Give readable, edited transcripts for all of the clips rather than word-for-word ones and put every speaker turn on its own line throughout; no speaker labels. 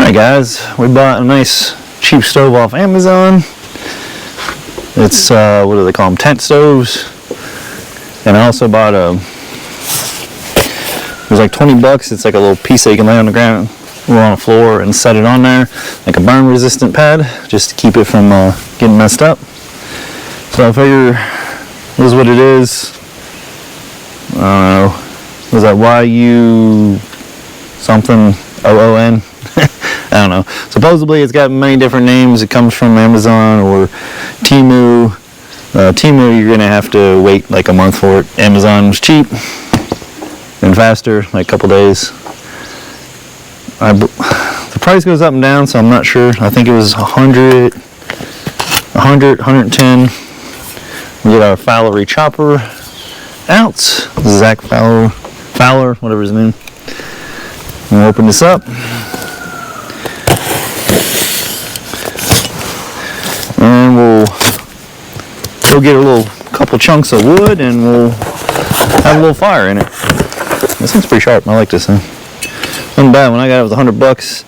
Alright guys, we bought a nice cheap stove off Amazon. It's what do they call them, tent stoves. And I also bought it was like 20 bucks. It's like a little piece that you can lay on the ground or on the floor and set it on there, like a burn resistant pad, just to keep it from getting messed up. So I figure this is what it is. I don't know, was that YU something OON? I don't know. Supposedly it's got many different names. It comes from Amazon or Temu. Temu, you're gonna have to wait like a month for it. Amazon was cheap and faster, like a couple days. The price goes up and down, so I'm not sure. I think it was 100, 110. We get our Fowlery chopper out. Zach Fowler, whatever his name. We'll open this up. And we'll get a couple chunks of wood and we'll have a little fire in it. This thing's pretty sharp. I like this thing. Wasn't bad. When I got it, it was 100 bucks.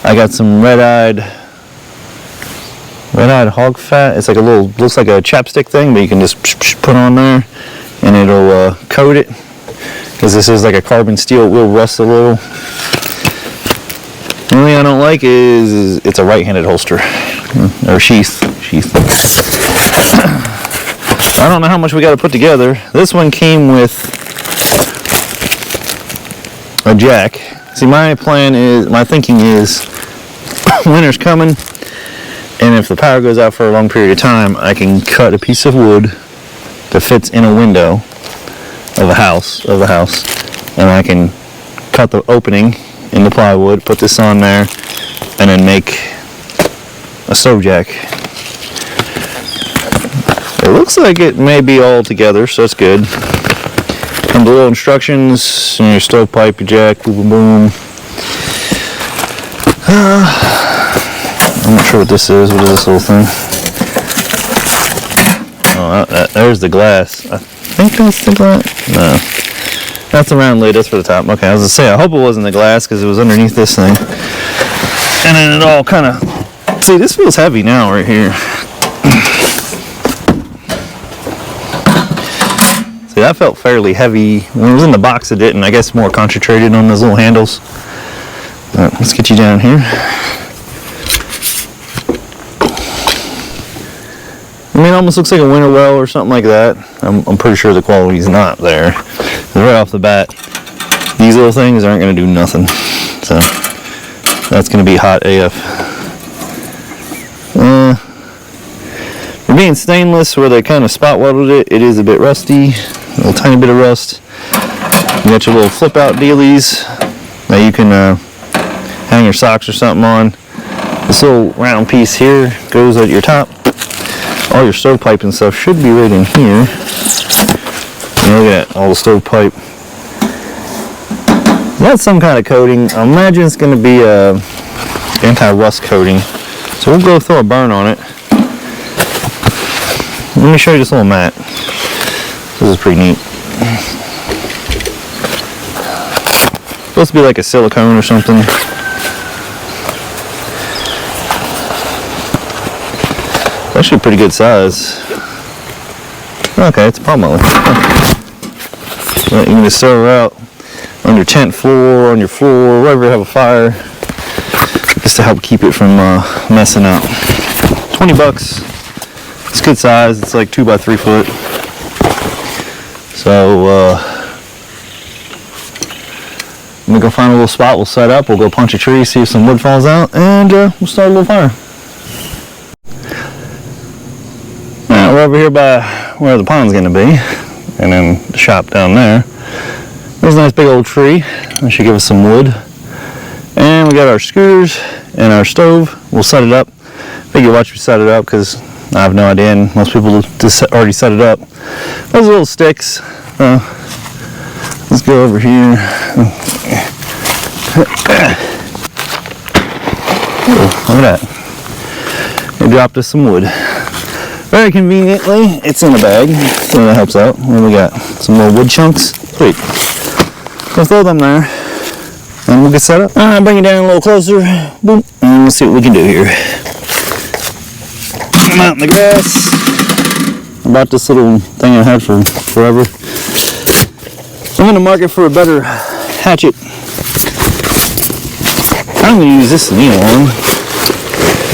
I got some red-eyed hog fat. It's like a little, looks like a chapstick thing, but you can just put on there and it'll coat it. Because this is like a carbon steel, it will rust a little. The only thing I don't like is it's a right-handed holster or sheath. I don't know how much we got to put together. This one came with a jack. See, my thinking is, winter's coming, and if the power goes out for a long period of time, I can cut a piece of wood that fits in a window of a house, and I can cut the opening in the plywood, put this on there, and then make a stove jack. It looks like it may be all together, so that's good. And below instructions, and your stovepipe, your jack, boom, boom, boom. I'm not sure what this is. What is this little thing? Oh, there's the glass. I think that's the glass. No. That's the round lid. That's for the top. Okay, I was going to say, I hope it wasn't the glass because it was underneath this thing. And then it all kind of... See, this feels heavy now right here. See, that felt fairly heavy. When it was in the box, it didn't. I guess more concentrated on those little handles. But let's get you down here. I mean, it almost looks like a winter well or something like that. I'm pretty sure the quality's not there. Right off the bat, these little things aren't going to do nothing. So, that's going to be hot AF. For being stainless, where they kind of spot welded it, it is a bit rusty. A little tiny bit of rust. You got your little flip out dealies that you can hang your socks or something on. This little round piece here goes at your top. All your stovepipe and stuff should be right in here. And look at that, all the stovepipe. That's some kind of coating. I imagine it's going to be a anti-rust coating. So we'll go throw a burn on it. Let me show you this little mat. This is pretty neat. Supposed to be like a silicone or something. It's actually a pretty good size. Okay, it's a palm olive. You can just throw her out on your tent floor, on your floor, wherever you have a fire, just to help keep it from messing up. 20 bucks. It's good size. It's like 2 by 3 foot. So let me go find a little spot. We'll set up. We'll go punch a tree, see if some wood falls out, and we'll start a little fire. Now we're over here by where the pond's going to be, and then the shop down there. There's a nice big old tree. That should give us some wood. And we got our scooters and our stove. We'll set it up. Figure watch me set it up because I have no idea, and most people just already set it up. Those little sticks. Let's go over here. Oh, look at that. We dropped us some wood. Very conveniently, it's in a bag, so that helps out. What do we got? Some more wood chunks. Sweet. We'll throw them there. And we'll get set up. Alright, bring it down a little closer. Boom. And we'll see what we can do here. I'm out in the grass. About this little thing I had for forever. I'm going to market for a better hatchet. I'm going to use this needle one.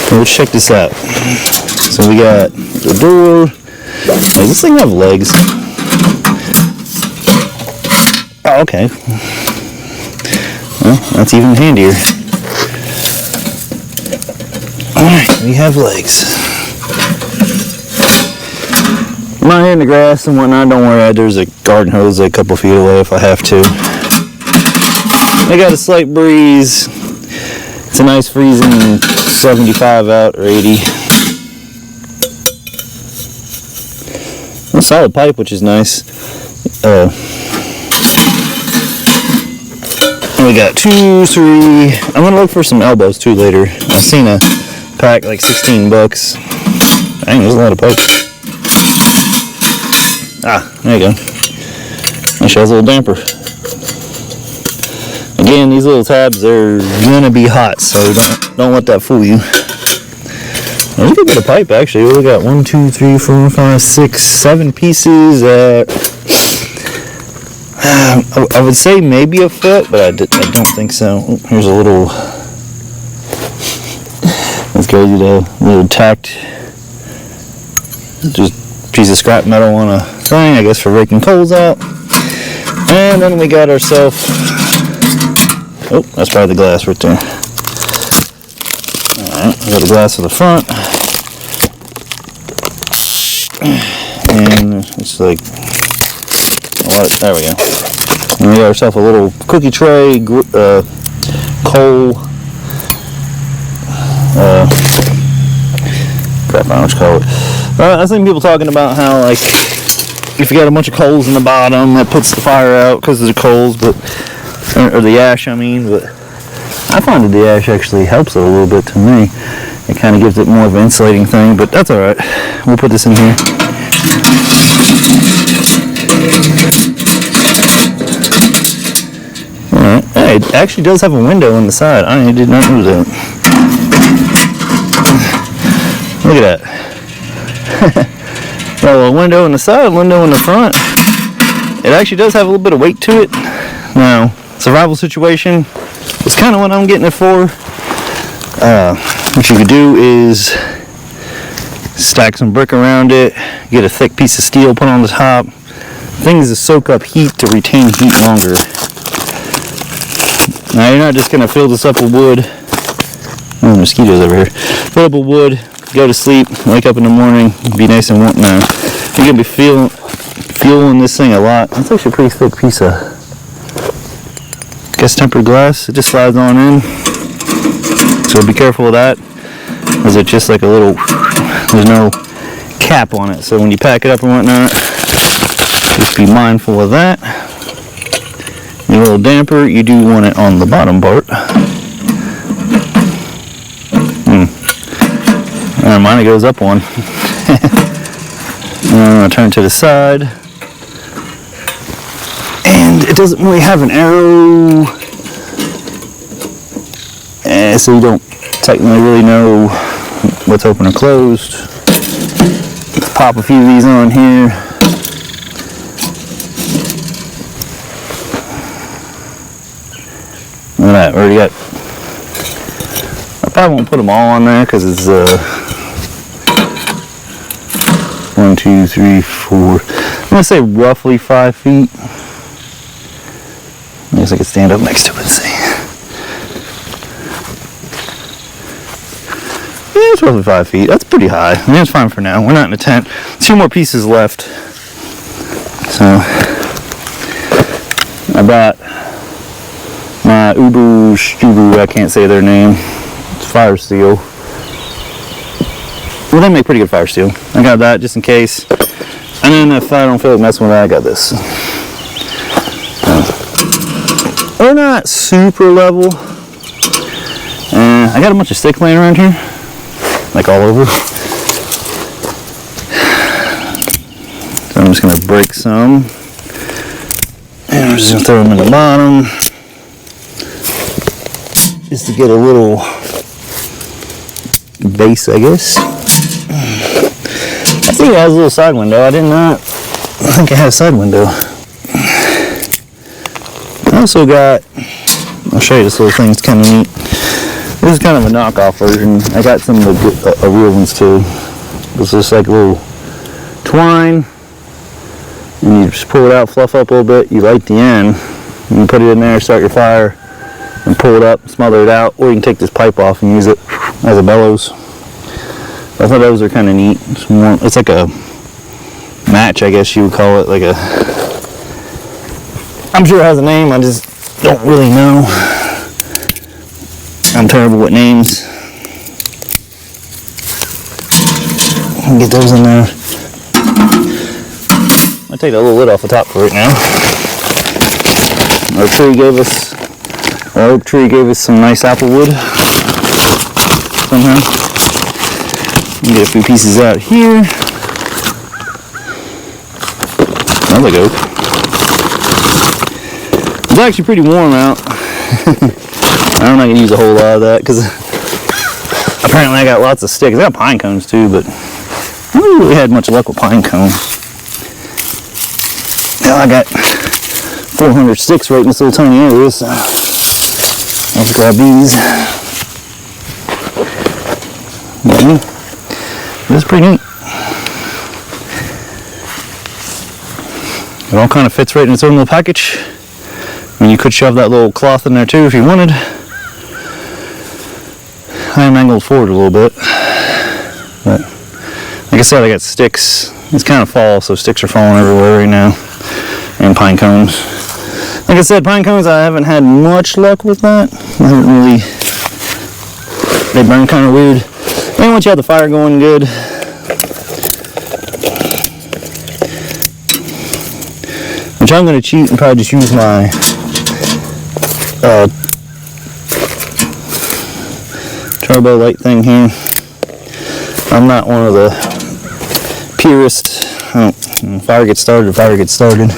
So let's check this out. So we got the door. Does this thing have legs? Oh, okay. Well, that's even handier. Alright, we have legs. I'm out here in the grass and whatnot. Don't worry, there's a garden hose a couple feet away if I have to. I got a slight breeze. It's a nice freezing 75 out or 80. A solid pipe, which is nice. We got 2, 3. I'm gonna look for some elbows too later. I've seen a pack like $16. Dang, there's a lot of pipes. Ah, there you go. That shows a little damper. Again, these little tabs are gonna be hot, so don't let that fool you. Well, we got a bit of pipe actually. We got 1, 2, 3, 4, 5, 6, 7 pieces. I would say maybe a foot, but I don't think so. Oh, here's a little. Let's go to the little tacked, just piece of scrap metal on a thing, I guess for raking coals out. And then we got ourselves. Oh, that's probably the glass right there. Alright, we got the glass to the front. And it's like, there we go. And we got ourselves a little cookie tray, coal, crap, I don't know what you call it. I've seen people talking about how, like, if you got a bunch of coals in the bottom, that puts the fire out because of the coals, but, or the ash, I mean, but I find that the ash actually helps it a little bit to me. It kind of gives it more of an insulating thing, but that's alright. We'll put this in here. Alright, hey, it actually does have a window on the side. I did not know that. Look at that. Well, a window on the side, a window in the front. It actually does have a little bit of weight to it. Now, survival situation is kind of what I'm getting it for. What you could do is stack some brick around it, get a thick piece of steel, put on the top. Things to soak up heat, to retain heat longer. Now you're not just going to fill this up with wood. Oh, mosquitoes over here. Fill up with wood, go to sleep, wake up in the morning, be nice and warm. Now you're going to be fueling this thing a lot. It's actually a pretty thick piece of, I guess, tempered glass. It just slides on in. So be careful of that. Because it's just like a little, there's no cap on it. So when you pack it up and whatnot, just be mindful of that. Your little damper, you do want it on the bottom part. Mine it goes up one. I'm going to turn to the side. And it doesn't really have an arrow. So you don't technically really know what's open or closed. Let's pop a few of these on here. Look at that, already got. I probably won't put them all on there because it's 1, 2, 3, 4. I'm gonna say roughly 5 feet. I guess I could stand up next to it and see. Yeah, it's roughly 5 feet. That's pretty high. I mean, that's fine for now. We're not in a tent. 2 more pieces left. So I bought my Ubu Stubu, I can't say their name. It's fire steel. Well, they make pretty good fire steel. I got that just in case. And then if I don't feel like messing with that, I got this. They're not super level. I got a bunch of stick laying around here. Like all over. So I'm just going to break some. And I'm just going to throw them in the bottom. just to get a little base, I guess. I think it has a little side window. I did not think it had a side window. I also got, I'll show you this little thing, it's kind of neat. This is kind of a knockoff version. I got some of the real ones too. This is like a little twine, and you just pull it out, fluff up a little bit, you light the end, and you put it in there, start your fire, and pull it up, smother it out, or you can take this pipe off and use it as a bellows. I thought those are kind of neat. It's like a match, I guess you would call it, like a, I'm sure it has a name, I just don't really know. I'm terrible with names. Get those in there. I'll take that little lid off the top for right now. Our oak tree gave us some nice apple wood somehow. Get a few pieces out here. Another oak. It's actually pretty warm out. I'm not going to use a whole lot of that because apparently I got lots of sticks. I got pine cones too, but I haven't really had much luck with pine cones. Now I got 400 sticks right in this little tiny area, so let's grab these. Yeah, this is pretty neat. It all kind of fits right in its own little package. I mean, you could shove that little cloth in there too if you wanted. I am angled forward a little bit, but like I said, I got sticks. It's kind of fall, so sticks are falling everywhere right now, and pine cones. Like I said, pine cones, I haven't had much luck with that. I haven't really, they burn kind of weird. And once you have the fire going good, which I'm going to cheat and probably just use my turbo light thing here. I'm not one of the purists. Fire gets started, fire gets started.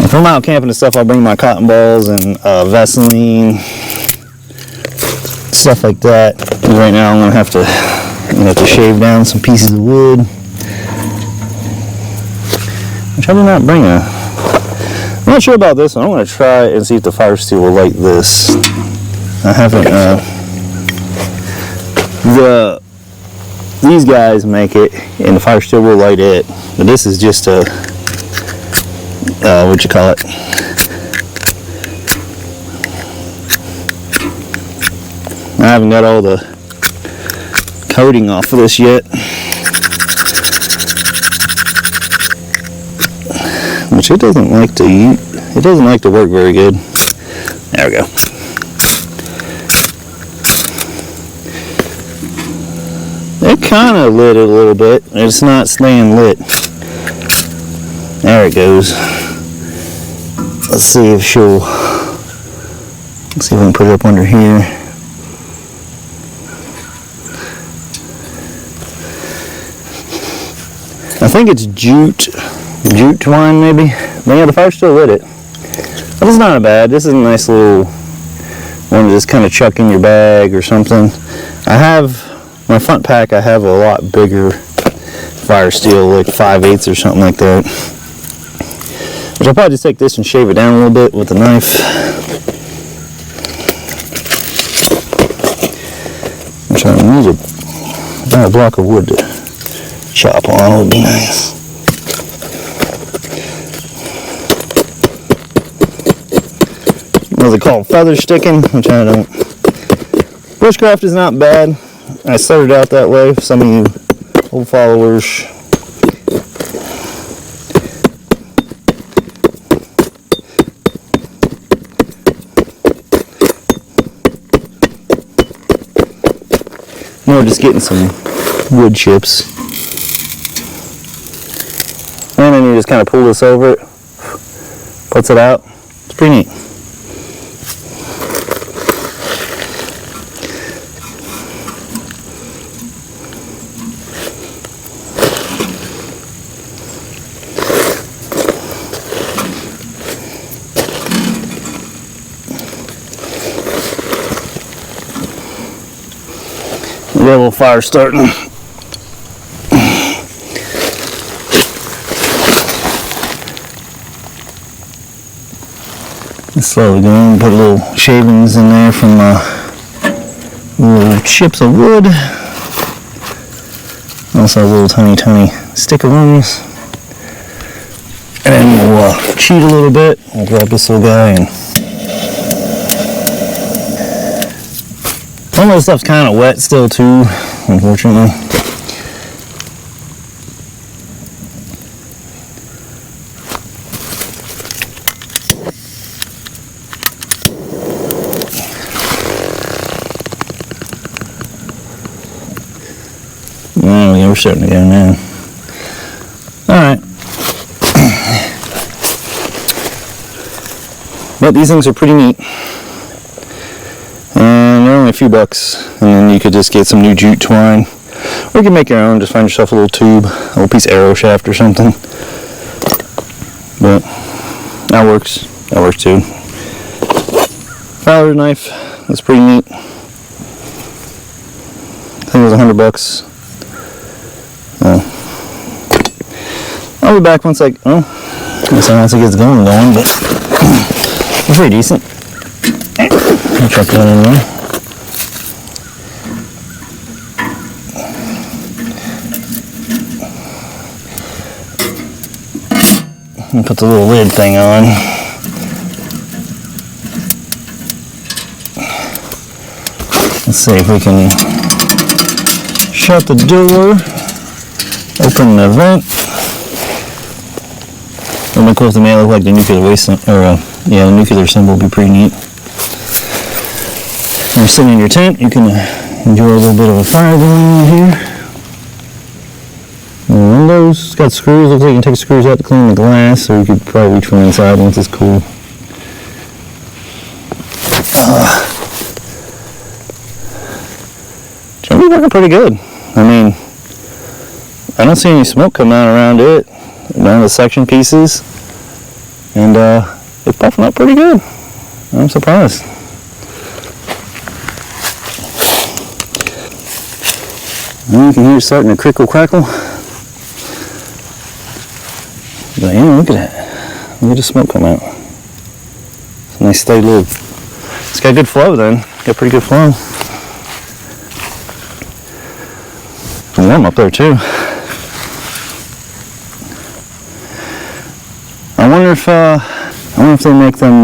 If I'm out camping and stuff, I'll bring my cotton balls and Vaseline, stuff like that. Right now I'm gonna have to shave down some pieces of wood, which I did not bring I'm not sure about this one. I'm gonna try and see if the fire steel will light this. I haven't, these guys make it, and the fire steel will light it, but this is just a, what you call it? I haven't got all the coating off of this yet, which it doesn't like to eat. It doesn't like to work very good. There we go. It kind of lit it a little bit. It's not staying lit. There it goes. Let's see if she'll. Let's see if we can put it up under here. I think it's jute twine maybe. But yeah, the fire still lit it. But it's not bad. This is a nice little one to just kind of chuck in your bag or something. I have my front pack. I have a lot bigger fire steel, like 5/8 or something like that. Which I'll probably just take this and shave it down a little bit with a knife. I'm trying to use a block of wood to chop on. Would be nice. What's it called? Feather sticking, which I don't. Bushcraft is not bad. I started out that way. For some of you old followers. More just getting some wood chips. And then you just kind of pull this over it, puts it out. It's pretty neat. got a little fire starting. Slowly going, put little shavings in there from little chips of wood. Also a little tiny stick of worms. And then we'll cheat a little bit. We'll grab this little guy and some of the stuff's kind of wet still too, unfortunately. Oh, yeah, we're starting to go now. Alright. But these things are pretty neat. And they're only a few bucks. And then you could just get some new jute twine. Or you can make your own, just find yourself a little tube, a little piece of arrow shaft or something. But that works. That works too. Fowler's knife, that's pretty neat. I think it was $100. I'll be back once I guess once it gets going, but it's pretty decent. I'll chuck that in there. And put the little lid thing on. Let's see if we can shut the door, open the vent. And of course, it may look like the nuclear waste, the nuclear symbol would be pretty neat. When you're sitting in your tent, you can enjoy a little bit of a fire going on here. The windows, it's got screws. Looks like you can take screws out to clean the glass, or you could probably reach from inside once it's cool. It's gonna be working pretty good. I mean, I don't see any smoke coming out around it, around the section pieces, and it's puffing up pretty good. I'm surprised. And you can hear it starting to crickle crackle. But yeah, look at that. Look at the smoke come out. It's a nice steady little. It's got good flow then. Got pretty good flow. It's warm up there too. I wonder if they make them.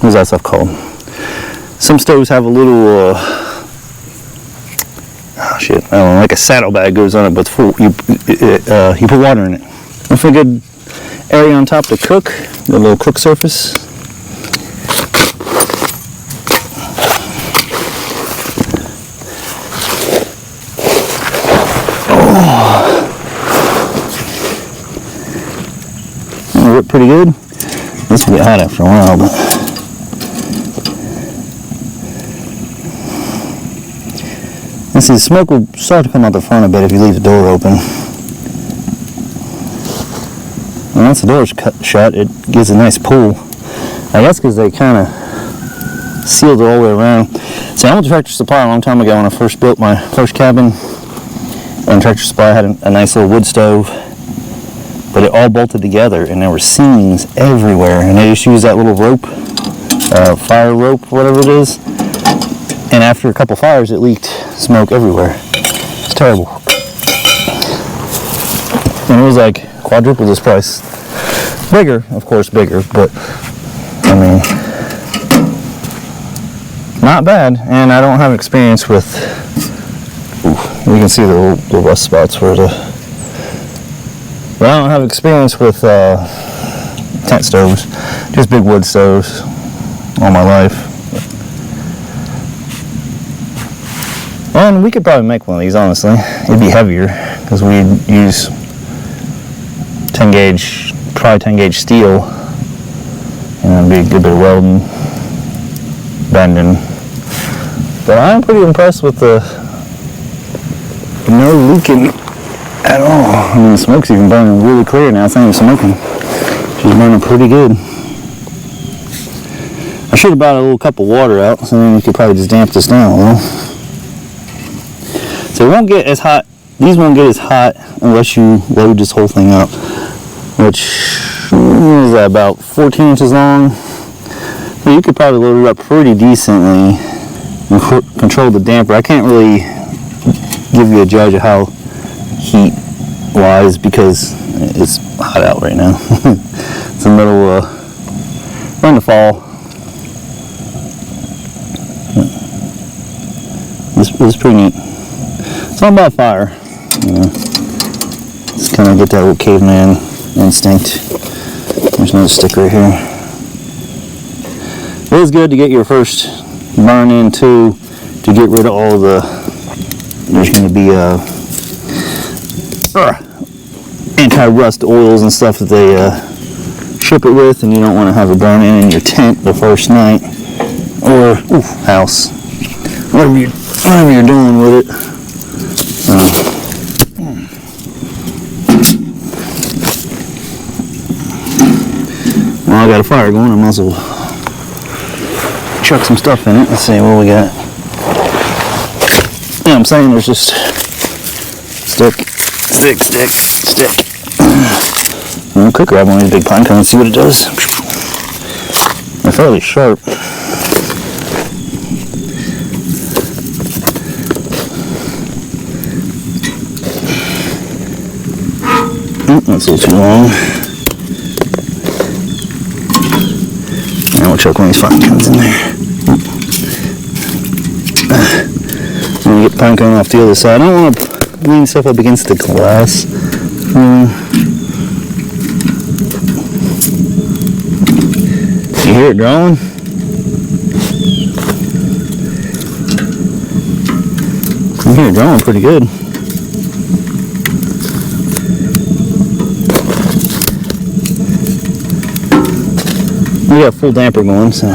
What's that stuff called? Some stoves have a little. I don't know, like a saddlebag goes on it, but it's full. You put water in it. And for a good area on top to cook, the little cook surface. It worked pretty good. This will get hot after a while, but. And see, the smoke will start to come out the front a bit if you leave the door open. And once the door's shut, it gives a nice pull. I guess because they kind of sealed it all the way around. See, I went to Tractor Supply a long time ago when I first built my first cabin. And Tractor Supply had a nice little wood stove. But it all bolted together, and there were seams everywhere. And they just used that little rope, fire rope, whatever it is. And after a couple fires, it leaked smoke everywhere. It's terrible. And it was like quadruple this price. Bigger, of course, bigger, but I mean, not bad. And I don't have experience with. You can see the little rust spots where the. But I don't have experience with tent stoves, just big wood stoves all my life. And we could probably make one of these, honestly. It'd be heavier, because we'd use 10 gauge steel. And it'd be a good bit of welding, bending. But I'm pretty impressed with the no leaking at all. I mean, the smoke's even burning really clear now. It's not even smoking. She's burning pretty good. I should have brought a little cup of water out, so then we could probably just damp this down a little. So it won't get as hot. These won't get as hot unless you load this whole thing up, which is about 14 inches long. But you could probably load it up pretty decently and control the damper. I can't really give you a judge of how heat wise because it's hot out right now. It's the middle we're in the fall. This is pretty neat. It's all about fire. Just kind of get that little caveman instinct. There's another stick right here. It is good to get your first burn in too, to get rid of all the, there's going to be anti-rust oils and stuff that they ship it with, and you don't want to have a burn in your tent the first night or house, whatever you're doing with it. Well, I got a fire going. I might as well chuck some stuff in it. Let's see what we got. Yeah, I'm saying there's just stick. I'm gonna quick grab one of these big pine cones and see what it does. They're fairly sharp. That's a little too long. Now we'll chuck one of these pine cones in there. I'm gonna get the pine cone off the other side. I don't want to lean stuff up against the glass. You hear it drawing? You hear it drawing pretty good. We got full damper going, so.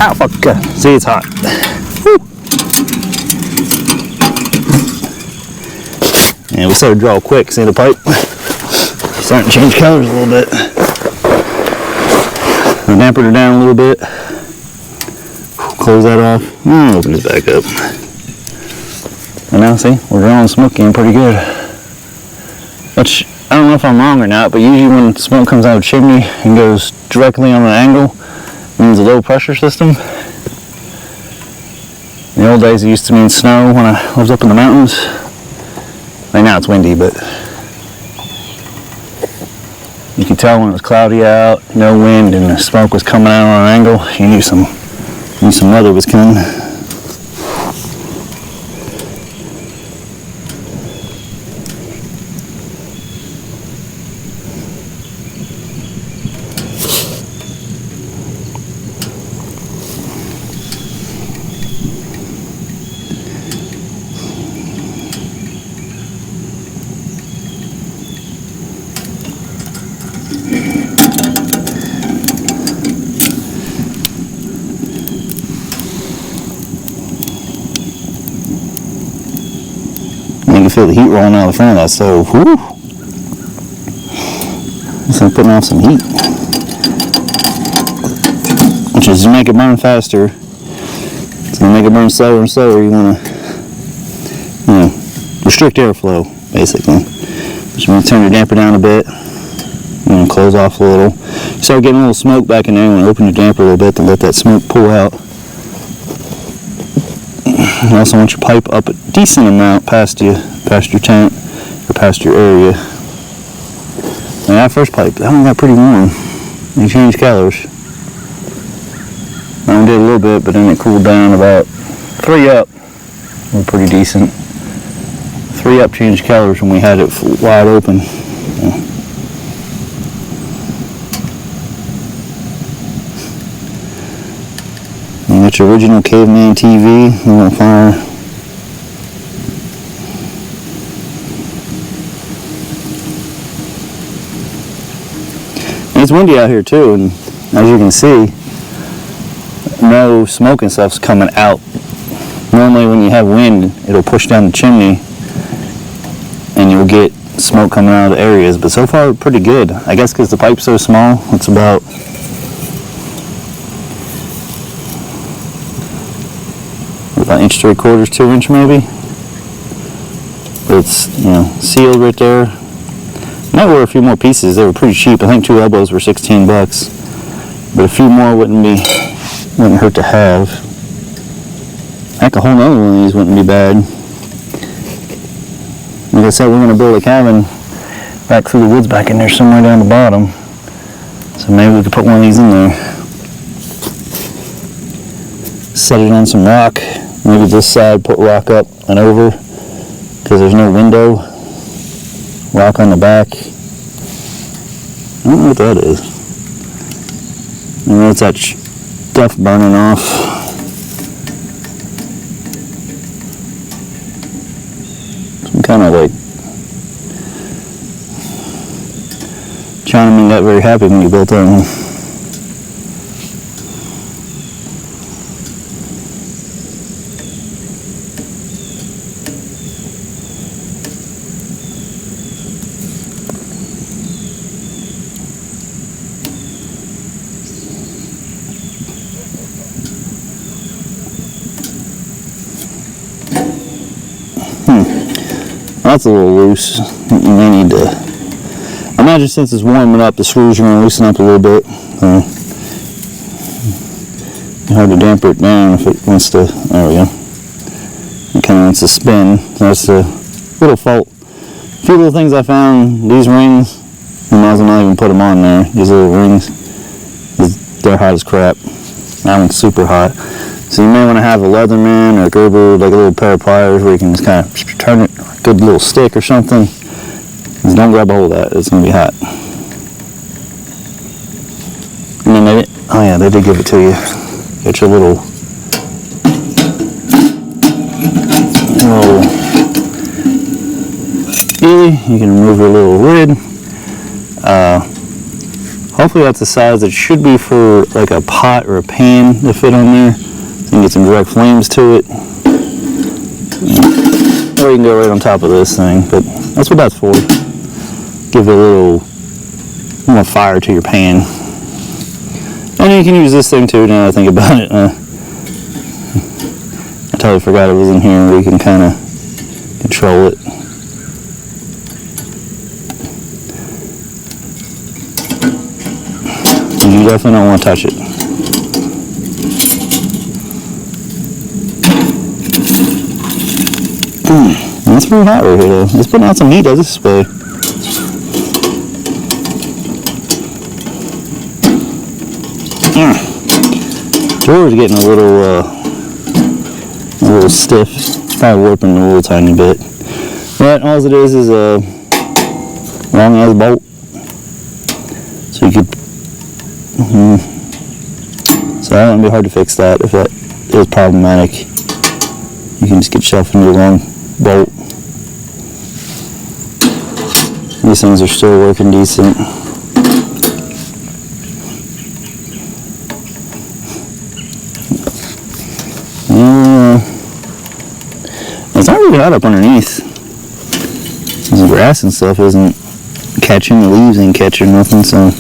Ow, fuck. See, it's hot. Woo. And we started to draw quick. See the pipe? Starting to change colors a little bit. We dampered her down a little bit. Close that off. Open this back up. And now, see, we're drawing smoke in pretty good. Which, I don't know if I'm wrong or not, but usually when smoke comes out of a chimney and goes directly on an angle, it means a low pressure system. In the old days it used to mean snow when I lived up in the mountains. Right now it's windy, but you could tell when it was cloudy out, no wind, and the smoke was coming out on an angle, you knew some weather was coming. You can feel the heat rolling out of the front of that stove. Woo! It's like putting off some heat. Which is to make it burn faster. It's going to make it burn slower and slower. You want to, restrict airflow, basically. Just want to turn your damper down a bit. Close off a little. You start getting a little smoke back in there. You want to open your damper a little bit to let that smoke pull out. You also want your pipe up a decent amount past your tent or past your area. And that first pipe, that one got pretty warm. You changed colors. That one did a little bit, but then it cooled down about 3 up. We're pretty decent. 3 up changed colors when we had it wide open. You got your original caveman TV, a little fire. And it's windy out here too, and as you can see, no smoke and stuff's coming out. Normally when you have wind, it'll push down the chimney and you'll get smoke coming out of areas, but so far pretty good. I guess because the pipe's so small, it's about about 1 3/4, 2 inch maybe. But it's, you know, sealed right there. Might order a few more pieces. They were pretty cheap. I think 2 elbows were 16 bucks. But a few more wouldn't hurt to have. Heck, a whole nother one of these wouldn't be bad. Like I said, we're going to build a cabin back through the woods back in there somewhere down the bottom. So maybe we could put one of these in there. Set it on some rock. Maybe this side, put rock up and over, because there's no window. Rock on the back. I don't know what that is. I know it's that stuff burning off. Some kind of like Chinaman got very happy when he built that one. That's a little loose. You may need to, I imagine since it's warming up, the screws are going to loosen up a little bit. It's hard to damper it down if it wants to, there we go. It kind of wants to spin. So that's a little fault. A few little things I found, these rings, I might as well not even put them on there. These little rings, they're hot as crap. That one's super hot. So you may want to have a Leatherman or a Gerber, like a little pair of pliers where you can just kind of turn it, a good little stick or something. Just don't grab a hold of that, it's going to be hot. And then they, oh yeah, they did give it to you. Get your little feely. You can remove your little lid. Hopefully that's the size it should be for like a pot or a pan to fit on there. So you can get some direct flames to it. Or you can go right on top of this thing, but that's what that's for. Give it a little more fire to your pan. And you can use this thing too, now that I think about it. I totally forgot it was in here where you can kind of control it. You definitely don't want to touch it. It's pretty hot right here though. It's putting out some heat out this way. Door's getting a little stiff. It's probably warping a little tiny bit. But all it is a long ass bolt. So you could. So that wouldn't be hard to fix that if that is problematic. You can just get yourself a new long bolt. These things are still working decent. It's not really hot up underneath. The grass and stuff isn't catching, the leaves ain't catching nothing, so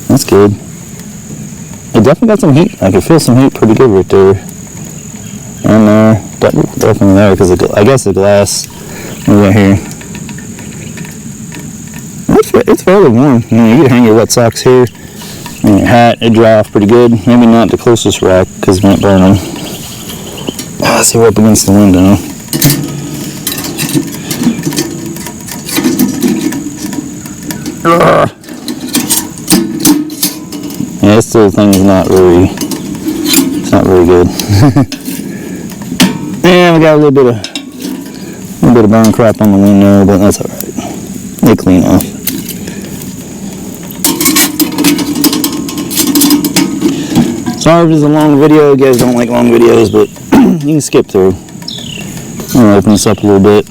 that's good. It definitely got some heat. I can feel some heat pretty good right there. And there. Definitely there because I guess the glass right here. It's fairly warm. You know, you can hang your wet socks here and your hat. It dry off pretty good. Maybe not the closest rack because it won't burn them. See, we're up against the window. Yeah, this little thing is not very, it's not very good. Yeah, we got a little bit of burn crap on the window, but that's alright. They clean off. Sorry if it's a long video. You guys don't like long videos, but you can skip through. I'm gonna open this up a little bit.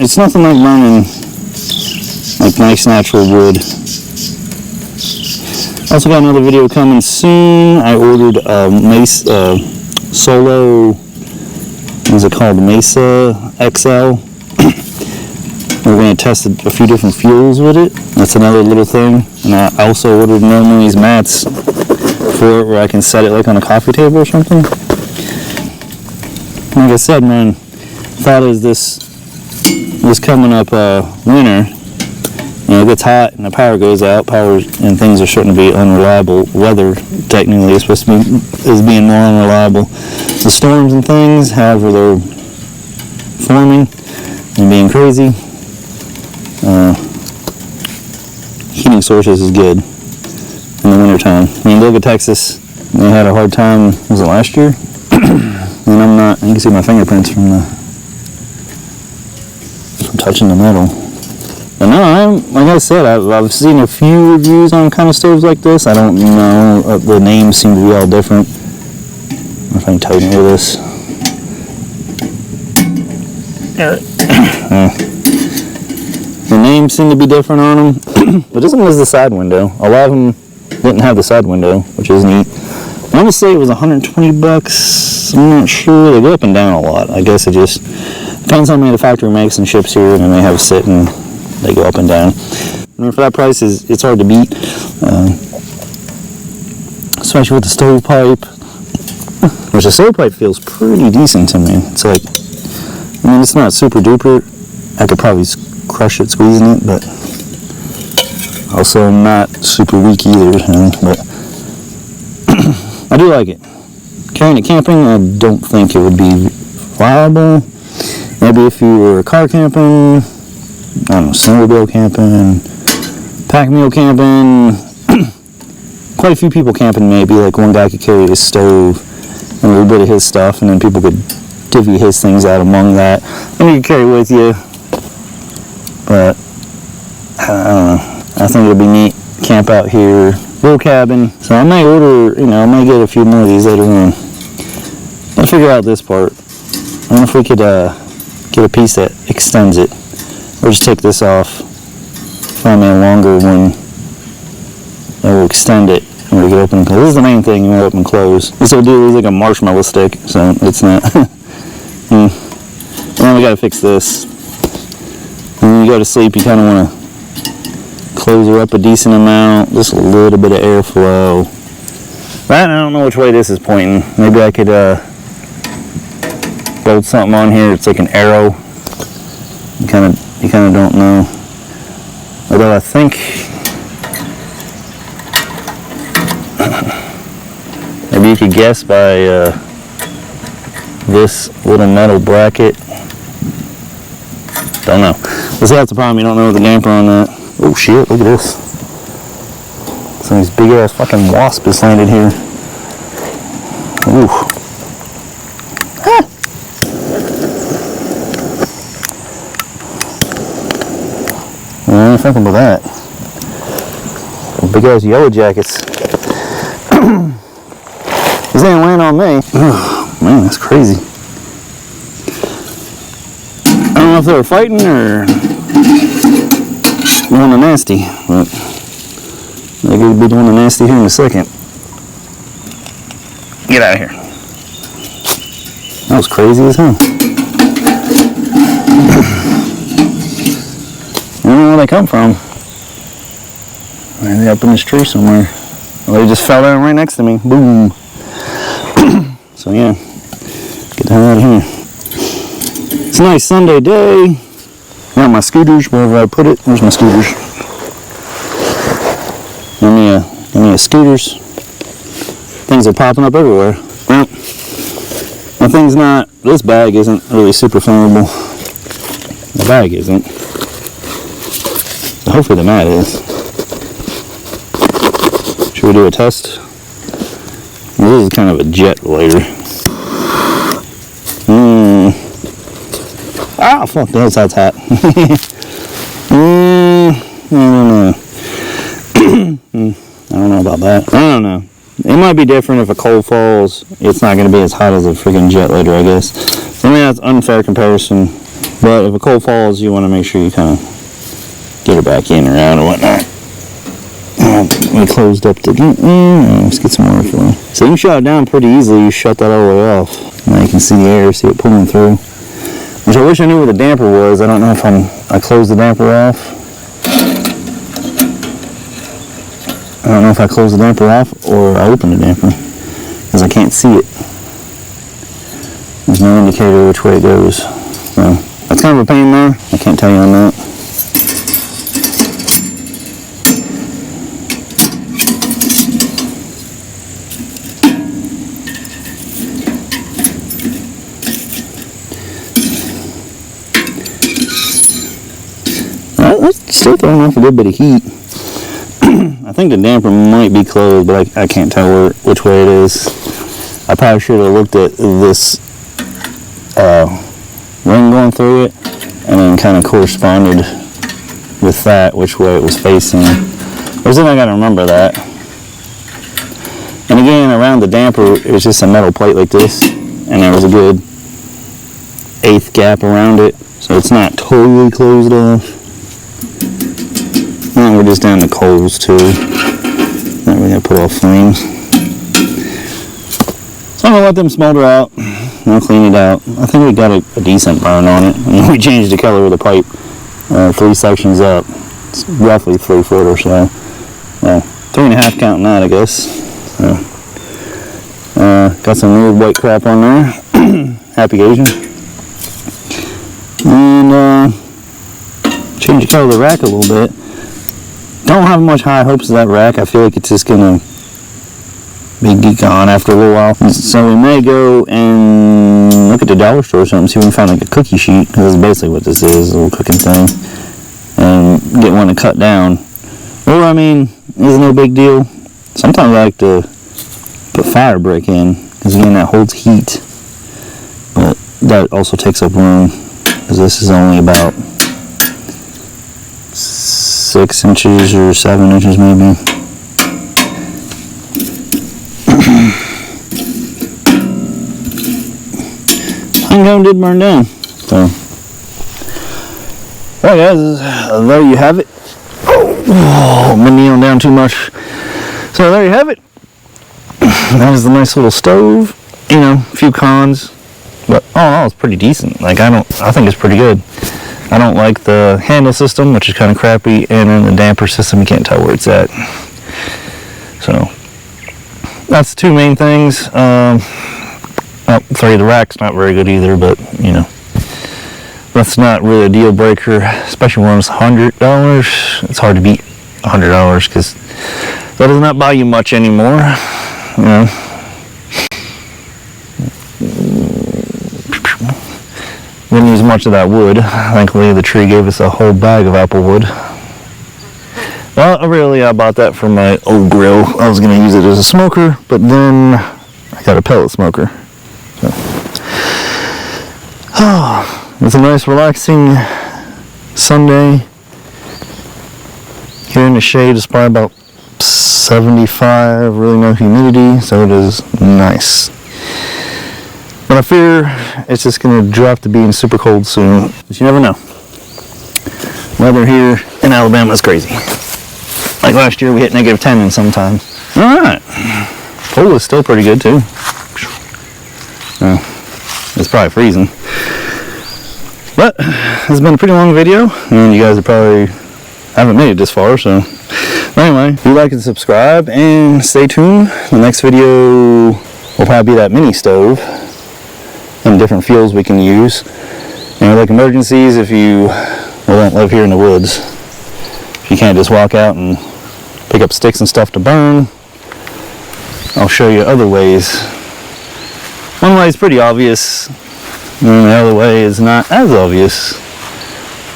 It's nothing like burning like nice natural wood. Also got another video coming soon. I ordered a Solo, what is it called? Mesa XL. We're going to test a few different fuels with it. That's another little thing. And I also ordered normally these mats for it where I can set it like on a coffee table or something. Like I said, man, thought as this was coming up winter, you know, it gets hot and the power goes out. Power and things are starting to be unreliable. Weather technically is supposed to be being more unreliable. The storms and things, however they're forming and being crazy. Heating sources is good in the wintertime. I mean, look at Texas. They had a hard time, was it last year? And I'm not, you can see my fingerprints from touching the metal. But no, like I said, I've seen a few reviews on kind of stoves like this. I don't know, the names seem to be all different. I wonder if I can tighten it with this. The names seem to be different on them, but this one has the side window. A lot of them didn't have the side window, which is neat. I'm gonna say it was 120 bucks. I'm not sure. They go up and down a lot. I guess it just depends on how many the factory makes and ships here, and then they have it sit and they go up and down. I mean, for that price, it's hard to beat, especially with the stovepipe. Which the stovepipe feels pretty decent to me. It's like, I mean, it's not super duper. I could probably crush it squeezing it, but also not super weak either. But I do like it. Carrying it camping, I don't think it would be viable. Maybe if you were car camping, I don't know, snowmobile camping, pack mule camping, quite a few people camping maybe, like one guy could carry his stove and a little bit of his stuff, and then people could divvy his things out among that. And you could carry with you, but I don't know. I think it'll be neat. Camp out here, little cabin. So I might order, I might get a few more of these later on. I'll figure out this part. I wonder if we could get a piece that extends it, or just take this off, find a longer one that will extend it, and we can open and close. This is the main thing, you want to open and close. This will do is like a marshmallow stick, so it's not. And then we got to fix this. And when you go to sleep, you kind of want to close her up a decent amount, just a little bit of airflow. But I don't know which way this is pointing. Maybe I could build something on here. It's like an arrow. You kind of don't know. Although I think maybe you could guess by this little metal bracket. Don't know. But see, that's the problem. You don't know the damper on that. Oh shit, look at this. Some of these big ass fucking wasp has landed here. Ooh. Ah. I ain't thinking about that. Some big ass yellow jackets. These ain't land on me. Oh, man, that's crazy. I don't know if they were fighting or doing the nasty, but they're going to be doing the nasty here in a second. Get out of here. That was crazy as hell. I don't know where they come from. Maybe up in this tree somewhere. Well, they just fell down right next to me. Boom. So yeah, get the hell out of here. It's a nice Sunday day. Got my scooters wherever I put it. Where's my scooters? Give me a scooters. Things are popping up everywhere. Well, my thing's not, this bag isn't really super flammable. The bag isn't. So hopefully the mat is. Should we do a test? Well, this is kind of a jet lighter. Ah, fuck, that's hot. I don't know. I don't know about that. I don't know. It might be different if a cold falls. It's not going to be as hot as a freaking jet lighter, I guess. So, I mean, that's unfair comparison. But if a cold falls, you want to make sure you kind of get it back in or out or whatnot. We closed up the gate. Let's get some more airflow. So you can shut it down pretty easily. You shut that all the way off. Now you can see the air, see it pulling through. Which I wish I knew where the damper was. I don't know if I closed the damper off. I don't know if I closed the damper off or I opened the damper, because I can't see it. There's no indicator which way it goes. So that's kind of a pain there. I can't tell you on that. It's still throwing off a good bit of heat. I think the damper might be closed, but I can't tell which way it is. I probably should have looked at this ring going through it and then kind of corresponded with that, which way it was facing. There's something I got to remember that. And again, around the damper, it's just a metal plate like this, and there was a good 1/8 gap around it, so it's not totally closed off. And we're just down the coals too. Then we're gonna put off flames. So I'm gonna let them smolder out. I'll clean it out. I think we got a decent burn on it. And we changed the color of the pipe 3 sections up. It's roughly 3 foot or so. Well, 3.5 counting that, I guess. So, got some weird white crap on there. Happy Asian. And change the color of the rack a little bit. Don't have much high hopes of that rack. I feel like it's just gonna be gone after a little while. So we may go and look at the dollar store or something, see if we can find like a cookie sheet, because that's basically what this is, a little cooking thing, and get one to cut down. Or, I mean, it's no big deal. Sometimes I like to put fire brick in, because again, that holds heat, but that also takes up room, because this is only about 6 inches or 7 inches maybe. Honeycomb did burn down. So, alright guys, there you have it. Oh, I'm kneeling down too much. So there you have it. That is the nice little stove. You know, a few cons, but oh, it's pretty decent. Like I think it's pretty good. I don't like the handle system, which is kind of crappy, and then the damper system, you can't tell where it's at. So, that's the 2 main things. Well, 3, the rack's not very good either, but, you know, that's not really a deal breaker, especially when it's $100. It's hard to beat $100, because that does not buy you much anymore, you know. Didn't use much of that wood. Thankfully, the tree gave us a whole bag of apple wood. Well, really, I bought that for my old grill. I was going to use it as a smoker, but then I got a pellet smoker. So. Oh, it's a nice, relaxing Sunday. Here in the shade, it's probably about 75, really no humidity, so it is nice. But I fear it's just going to drop to being super cold soon. But you never know. Weather here in Alabama is crazy. Like last year we hit -10 in sometimes. Alright. Cold is still pretty good too. It's probably freezing. But it's been a pretty long video, and you guys are probably haven't made it this far, so anyway, do like and subscribe and stay tuned. The next video will probably be that mini stove and different fuels we can use. And like emergencies, if you don't live here in the woods, if you can't just walk out and pick up sticks and stuff to burn, I'll show you other ways. One way is pretty obvious, and the other way is not as obvious.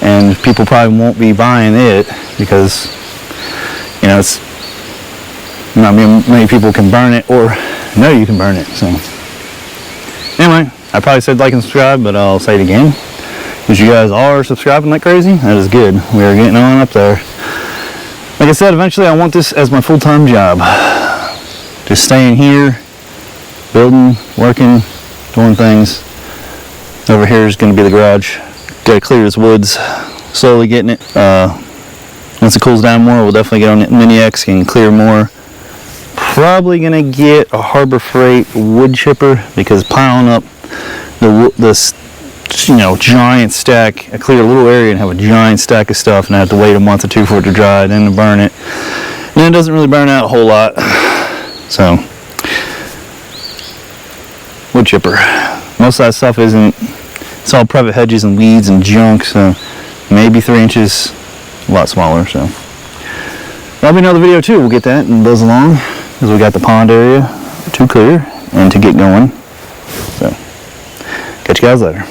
And people probably won't be buying it because, you know, it's not many people can burn it or know you can burn it. So anyway, I probably said like and subscribe, but I'll say it again. Because you guys are subscribing like crazy, that is good. We are getting on up there. Like I said, eventually I want this as my full-time job. Just staying here, building, working, doing things. Over here is going to be the garage. Gotta clear this woods, slowly getting it. Once it cools down more, we'll definitely get on the Mini X and clear more. Probably gonna get a Harbor Freight wood chipper, because piling up the you know, giant stack. I clear a little area and have a giant stack of stuff, and I have to wait a month or two for it to dry, then to burn it. And it doesn't really burn out a whole lot. So, wood chipper. Most of that stuff isn't, it's all private hedges and weeds and junk, so maybe 3 inches, a lot smaller. So that'll be another video too. We'll get that and buzz along, because we got the pond area to clear and to get going. So catch you guys later.